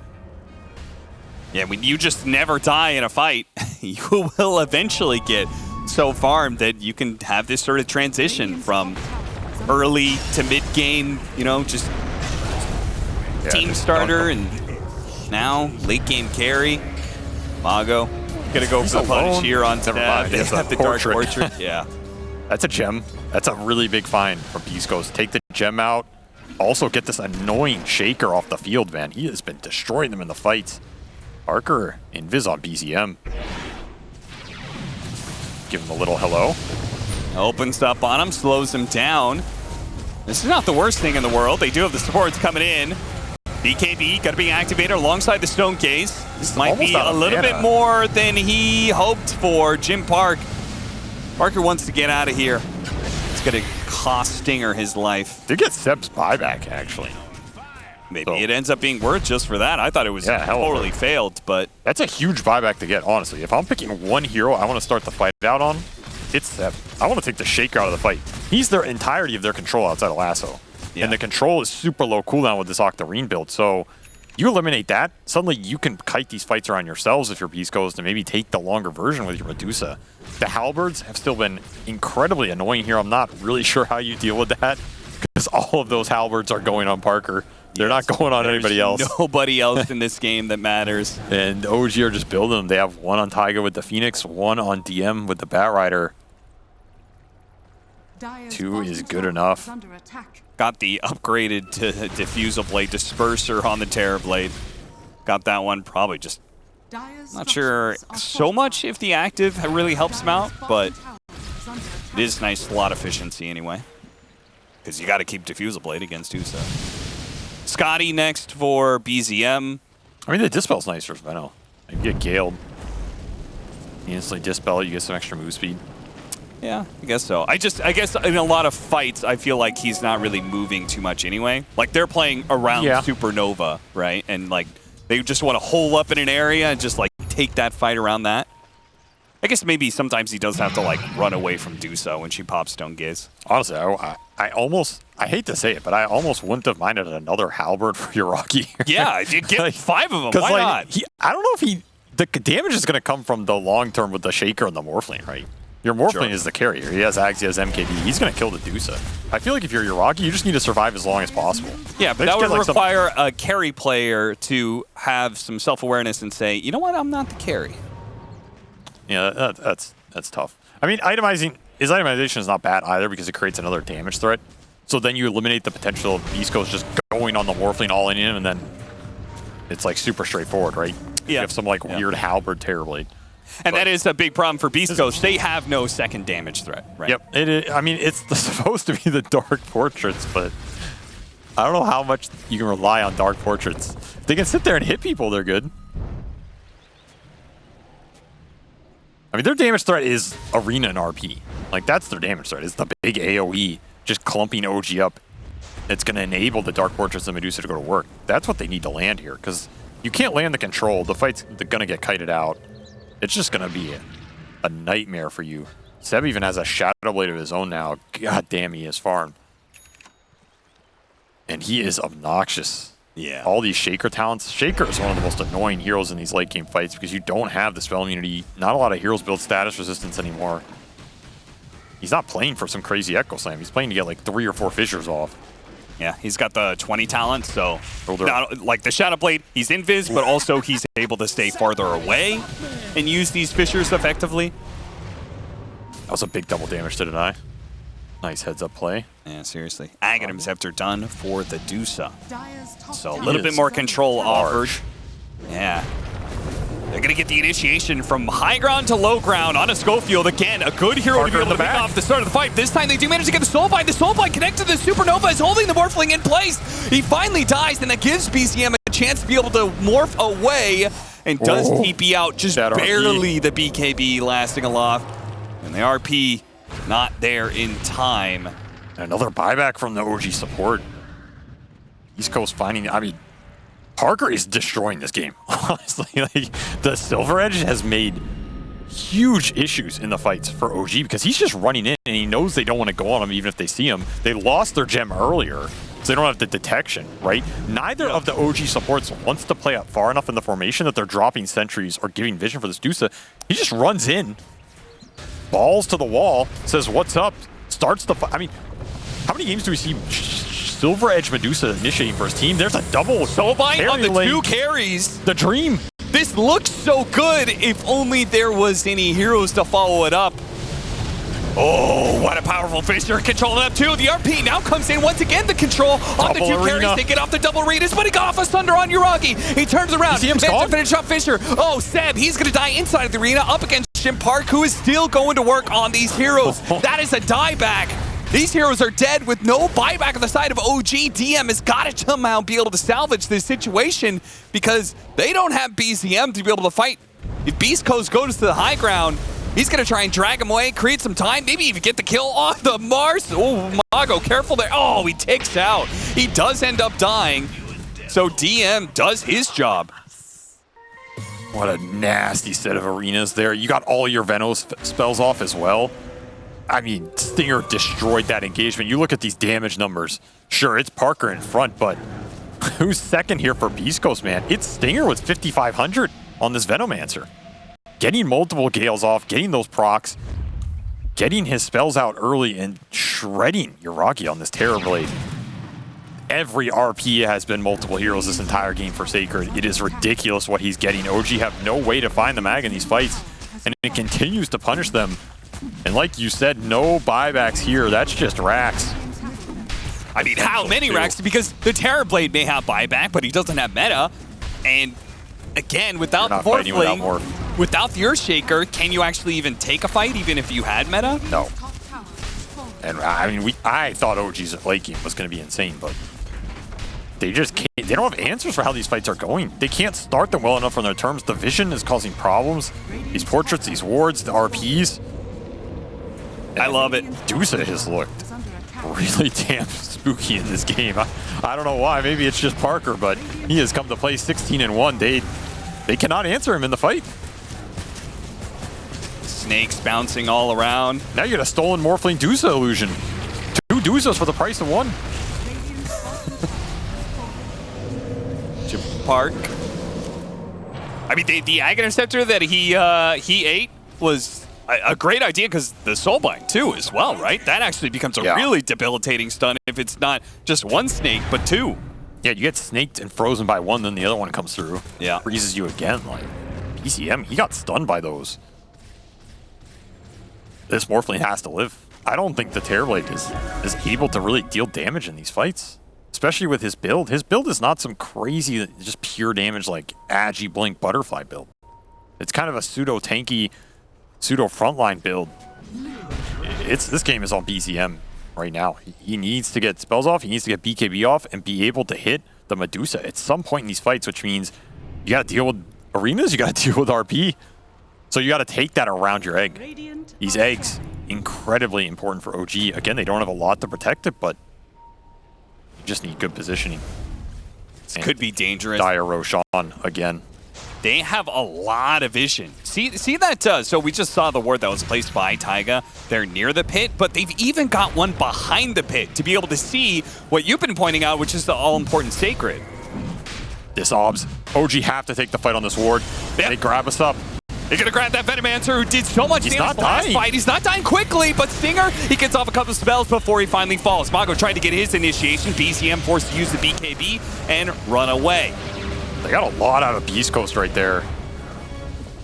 Yeah, when you just never die in a fight, you will eventually get so farmed that you can have this sort of transition from early to mid game, you know, just team starter and now late game carry. Mago gonna go for the punish here on Stab. They have the Dark Portrait. Yeah. That's a gem. That's a really big find from beastcoast. Take the gem out. Also get this annoying Shaker off the field, man. He has been destroying them in the fights. Parker, invis on BZM. Give him a little hello. Opens up on him, slows him down. This is not the worst thing in the world. They do have the supports coming in. BKB got to be activated alongside the Stone Case. This might be a little bit more than he hoped for. Jim Parker wants to get out of here. It's going to cost Stinger his life. Did get Seb's buyback, actually. Maybe it ends up being worth just for that. I thought it was totally failed, but... That's a huge buyback to get, honestly. If I'm picking one hero I want to start the fight out on, it's Seb. I want to take the Shaker out of the fight. He's their entirety of their control outside of Lasso. Yeah. And the control is super low cooldown with this Octarine build, so you eliminate that, suddenly you can kite these fights around yourselves if you're beastcoast and maybe take the longer version with your Medusa. The Halberds have still been incredibly annoying here. I'm not really sure how you deal with that, because all of those Halberds are going on Parker. They're not going on anybody else. Nobody else in this game that matters. And OG are just building them. They have one on Taiga with the Phoenix, one on DM with the Batrider. 2 is good enough. Got the upgraded to Diffusal Blade Disperser on the Terrorblade. Got that one, probably just not sure so much if the active really helps him out, but it is nice, a lot of efficiency anyway. Because you got to keep Diffusal Blade against Usa. Scotty next for BZM. I mean, the Dispel's nice for Veno. You get Galed. You instantly Dispel, you get some extra move speed. Yeah, I guess so. I guess in a lot of fights, I feel like he's not really moving too much anyway. Like, they're playing around Supernova, right? And, like, they just want to hole up in an area and just, like, take that fight around that. I guess maybe sometimes he does have to, like, run away from Dusa when she pops Stone Gaze. Honestly, I hate to say it, but I almost wouldn't have minded another Halberd for Yuraki. Yeah, you get like, 5 of them. Why not? I don't know if the damage is going to come from the long term with the Shaker and the Morphling, right? Your Morphling is the carrier. He has Ags, he has MKB. He's going to kill the Dusa. I feel like if you're Yuraki, you just need to survive as long as possible. Yeah, but that would require a carry player to have some self-awareness and say, you know what, I'm not the carry. Yeah, that's tough. I mean, his itemization is not bad either because it creates another damage threat. So then you eliminate the potential of beastcoast just going on the Morphling all in him, and then it's like super straightforward, right? Yeah. You have some like weird Halberd Terrorblade. And that is a big problem for beastcoast. They have no second damage threat, right? Yep. I mean, it's supposed to be the Dark Portraits, but I don't know how much you can rely on Dark Portraits. If they can sit there and hit people, they're good. I mean, their damage threat is Arena and RP. Like, that's their damage threat, is the big AoE, just clumping OG up. It's going to enable the Dark Portraits and Medusa to go to work. That's what they need to land here, because you can't land the control. The fight's going to get kited out. It's just going to be a nightmare for you. Seb even has a Shadow Blade of his own now. God damn, he is farmed. And he is obnoxious. Yeah. All these Shaker talents. Shaker is one of the most annoying heroes in these late game fights because you don't have the spell immunity. Not a lot of heroes build status resistance anymore. He's not playing for some crazy Echo Slam. He's playing to get like 3 or 4 fissures off. Yeah, he's got the 20 talent, so not, like the Shadow Blade, he's invis, but also he's able to stay farther away and use these fissures effectively. That was a big double damage to deny. Nice heads-up play. Yeah, seriously. Aghanim's after done for the Dusa. So a little bit more control offered. Yeah. They're going to get the initiation from high ground to low ground on a Schofield. Again, a good hero to be able to pick off the start of the fight. This time they do manage to get the Soulbind. The Soulbind connected to the Supernova is holding the Morphling in place. He finally dies, and that gives BCM a chance to be able to morph away and does TP out just barely. The BKB lasting aloft. And the RP not there in time. Another buyback from the OG support. East Coast finding, I mean, Parker is destroying this game, honestly. Like, the Silver Edge has made huge issues in the fights for OG because he's just running in and he knows they don't want to go on him even if they see him. They lost their gem earlier, so they don't have the detection, right? Neither of the OG supports wants to play up far enough in the formation that they're dropping sentries or giving vision for this Dusa. He just runs in, balls to the wall, says, "What's up?" Starts the fight. I mean, how many games do we see Silver Edge Medusa initiating for his team. There's a double Soulbind on the lane. 2 carries. The dream. This looks so good if only there was any heroes to follow it up. Oh, what a powerful Fissure controlling up too. The RP now comes in once again. The control on the 2 carries. They get off the double readers, but he got off a Thunder on Uragi. He turns around and to finish up Fissure. Oh, Seb, he's going to die inside of the arena up against Jim Park, who is still going to work on these heroes. That is a dieback. These heroes are dead with no buyback on the side of OG. DM has got to somehow be able to salvage this situation because they don't have BZM to be able to fight. If Beast Coast goes to the high ground, he's going to try and drag him away, create some time, maybe even get the kill on the Mars. Oh, Mago, careful there. Oh, he takes out. He does end up dying. So DM does his job. What a nasty set of arenas there. You got all your Venos spells off as well. I mean, Stinger destroyed that engagement. You look at these damage numbers. Sure, it's Parker in front, but who's second here for Beast Coast, man? It's Stinger with 5,500 on this Venomancer. Getting multiple Gales off, getting those procs, getting his spells out early, and shredding Uragi on this Terrorblade. Every RP has been multiple heroes this entire game for Sacred. It is ridiculous what he's getting. OG have no way to find the mag in these fights, and it continues to punish them. And like you said, no buybacks here. That's just racks. I mean, how many racks? Because the Terrorblade may have buyback, but he doesn't have meta. And again, without the Morphling, without the Earthshaker, can you actually even take a fight, even if you had meta? No. And I mean, I thought OG's late game was going to be insane, but they just can't. They don't have answers for how these fights are going. They can't start them well enough on their terms. The vision is causing problems. These portraits, these wards, the RPs. I love it. Medusa has looked really damn spooky in this game. I don't know why. Maybe it's just Parker, but he has come to play 16-1. They cannot answer him in the fight. Snakes bouncing all around. Now you get a stolen Morphling Dusa illusion. 2 Dusas for the price of 1. Jim Park. I mean, the Ag Interceptor that he ate was a great idea because the Soulbind too as well, right? That actually becomes a really debilitating stun if it's not just 1 snake, but 2. Yeah, you get snaked and frozen by 1, then the other one comes through. Yeah. Freezes you again. Like, PCM, he got stunned by those. This Morphling has to live. I don't think the Terrorblade is able to really deal damage in these fights, especially with his build. His build is not some crazy, just pure damage like Agi Blink Butterfly build. It's kind of a pseudo-tanky, pseudo-frontline build. This game is on BZM right now. He needs to get spells off, he needs to get BKB off, and be able to hit the Medusa at some point in these fights, which means you got to deal with arenas, you got to deal with RP. So you got to take that around your egg. These eggs, incredibly important for OG. Again, they don't have a lot to protect it, but you just need good positioning. This could be dangerous. Dire Roshan again. They have a lot of vision. See that? So we just saw the ward that was placed by Taiga. They're near the pit, but they've even got one behind the pit to be able to see what you've been pointing out, which is the all-important Sacred. This OBS. OG have to take the fight on this ward. Yep. They grab us up. They're going to grab that Venomancer who did so much damage last fight. He's not dying quickly, but Stinger, he gets off a couple of spells before he finally falls. Mago tried to get his initiation. BCM forced to use the BKB and run away. They got a lot out of Beast Coast right there.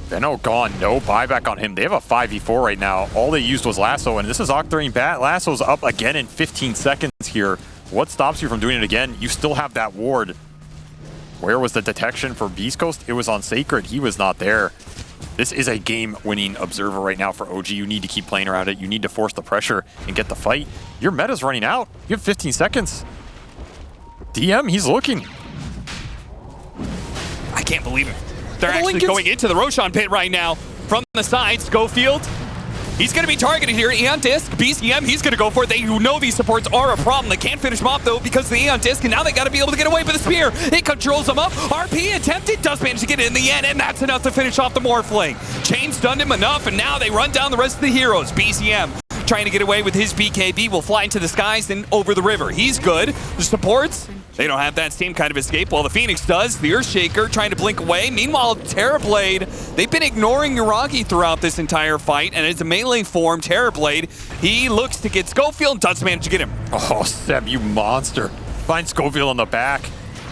Veno gone, no buyback on him. They have a 5v4 right now. All they used was Lasso, and this is Octarine Bat. Lasso's up again in 15 seconds here. What stops you from doing it again? You still have that ward. Where was the detection for Beast Coast? It was on Sacred. He was not there. This is a game-winning Observer right now for OG. You need to keep playing around it. You need to force the pressure and get the fight. Your meta's running out. You have 15 seconds. DM, he's looking. I can't believe it. They're actually going into the Roshan pit right now. From the side, Schofield, he's going to be targeted here. Aeon Disc, BCM, he's going to go for it. They know these supports are a problem. They can't finish him off, though, because of the Aeon Disc, and now they got to be able to get away with the spear. It controls him up. RP attempted, does manage to get it in the end, and that's enough to finish off the Morphling. Chain stunned him enough, and now they run down the rest of the heroes. BCM trying to get away with his BKB, will fly into the skies and over the river. He's good. The supports, they don't have that same kind of escape. Well, the Phoenix does. The Earthshaker trying to blink away. Meanwhile, Terrorblade, they've been ignoring Uragi throughout this entire fight, and it's a melee form. Terrorblade, he looks to get Schofield and does manage to get him. Oh, Seb, you monster. Finds Schofield on the back.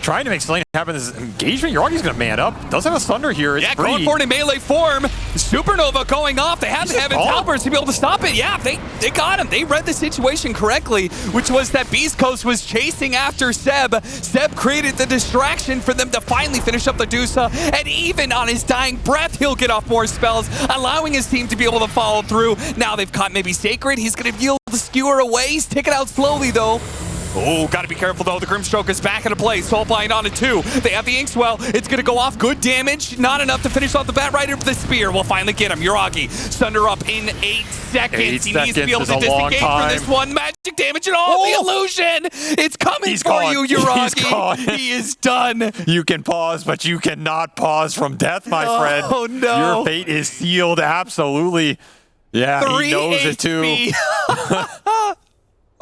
Trying to make Slane happen this engagement. Yuragi's going to man up. Does have a Thunder here. It's free. Going for it in melee form. Supernova going off. They have to have Talbers to be able to stop it. Yeah, they got him. They read the situation correctly, which was that Beast Coast was chasing after Seb. Seb created the distraction for them to finally finish up the Dusa, and even on his dying breath, he'll get off more spells, allowing his team to be able to follow through. Now they've caught maybe Sacred. He's going to be able to skewer away. He's taking out slowly, though. Oh, gotta be careful though. The Grimstroke is back into play. Soulblind on it too. They have the Inkswell. It's gonna go off. Good damage. Not enough to finish off the bat. Right into the spear. We'll finally get him. Yuragi, Sunder up in 8 seconds. He needs to be able to disengage for this one. Magic damage and all. The illusion. It's coming for you, Yuragi. He is done. You can pause, but you cannot pause from death, my friend. Oh no. Your fate is sealed. Absolutely. Yeah, he knows it too.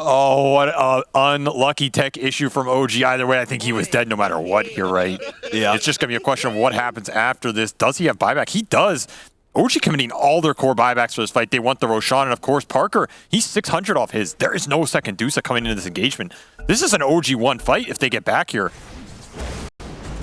Oh, what an unlucky tech issue from OG. Either way, I think he was dead no matter what here, right? Yeah. It's just going to be a question of what happens after this. Does he have buyback? He does. OG committing all their core buybacks for this fight. They want the Roshan, and of course, Parker, he's 600 off his. There is no second Dusa coming into this engagement. This is an OG1 fight if they get back here.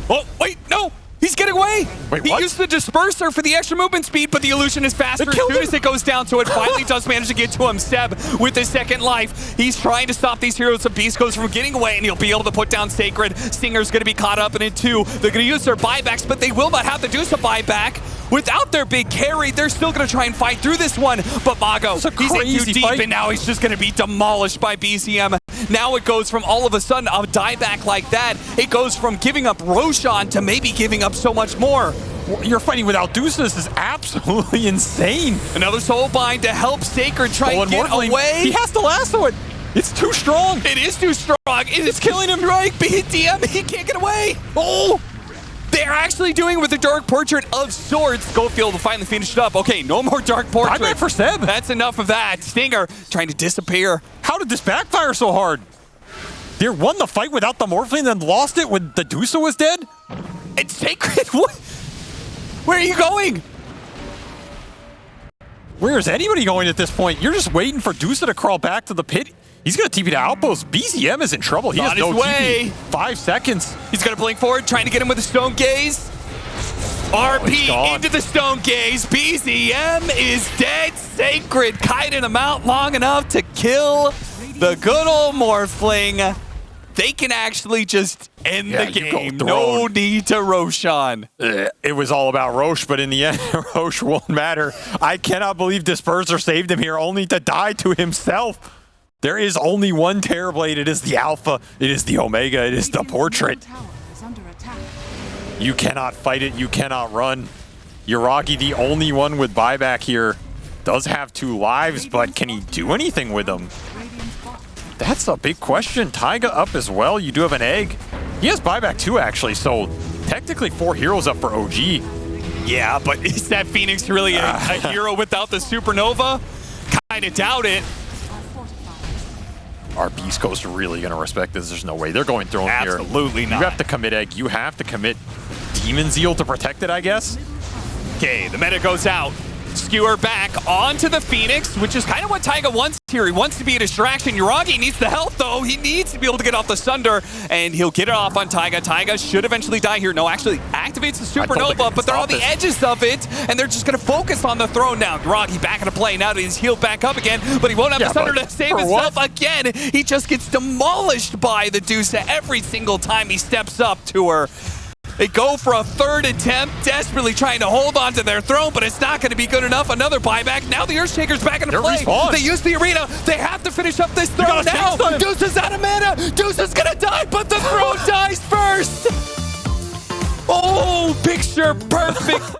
Oh, wait, no! He's getting away! Wait, he what? used the disperser for the extra movement speed, but the illusion is faster as soon as it goes down, so it finally does manage to get to him. Seb with his second life. He's trying to stop these heroes of Beast Coast from getting away, and he'll be able to put down Sacred. Singer's going to be caught up in it too. They're going to use their buybacks, but they will not have to do some buyback. Without their big carry, they're still going to try and fight through this one. But Mago, he's in too deep, and now he's just going to be demolished by BCM. Now it goes from all of a sudden a dieback like that. It goes from giving up Roshan to maybe giving up so much more. You're fighting without Deuce. This is absolutely insane. Another Soulbind to help Sacred try and get away. He has to lasso it. It's too strong. It is too strong. It is killing him. Right, BDM, he can't get away. Oh! They're actually doing it with the Dark Portrait of sorts. Schofield will finally finish it up. Okay, no more Dark Portrait. Buyback for Seb. That's enough of that. Stinger trying to disappear. How did this backfire so hard? They won the fight without the Morphling, then lost it when the Dusa was dead? And Sacred, what? Where are you going? Where is anybody going at this point? You're just waiting for Dusa to crawl back to the pit. He's going to TP to Outpost. BZM is in trouble. He has no TP. 5 seconds. He's going to blink forward, trying to get him with a Stone Gaze. RP into the Stone Gaze. BZM is dead. Sacred kited him out long enough to kill the good old Morphling. They can actually just end the game. No need to Roshan. It was all about Roche, but in the end, Roche won't matter. I cannot believe Disperser saved him here, only to die to himself. There is only one Terrorblade. It is the Alpha. It is the Omega. It is the Portrait. You cannot fight it. You cannot run. Yuragi, the only one with buyback here, does have 2 lives, but can he do anything with them? That's a big question. Taiga up as well. You do have an egg. He has buyback too, actually, so technically 4 heroes up for OG. Yeah, but is that Phoenix really a hero without the Supernova? Kinda doubt it. Our Beast Coast are really going to respect this. There's no way. They're going through him here. Absolutely not. You have to commit egg. You have to commit Demon Zeal to protect it, I guess. Okay, the meta goes out. Skewer back onto the Phoenix, which is kind of what Taiga wants here. He wants to be a distraction. Yuragi needs the health, though. He needs to be able to get off the Sunder, and he'll get it off on Taiga. Taiga should eventually die here. No, actually activates the Supernova, but they're on the edges of it, and they're just going to focus on the throne now. Yuragi back into play. Now that he's healed back up again, but he won't have the Sunder to save himself again. He just gets demolished by the Dusa every single time he steps up to her. They go for a 3rd attempt, desperately trying to hold on to their throne, but it's not going to be good enough. Another buyback. Now the Earthshaker's back into play. They use the arena. They have to finish up this throne now. Deuce is out of mana. Deuce is going to die, but the throne dies first. Oh, picture perfect.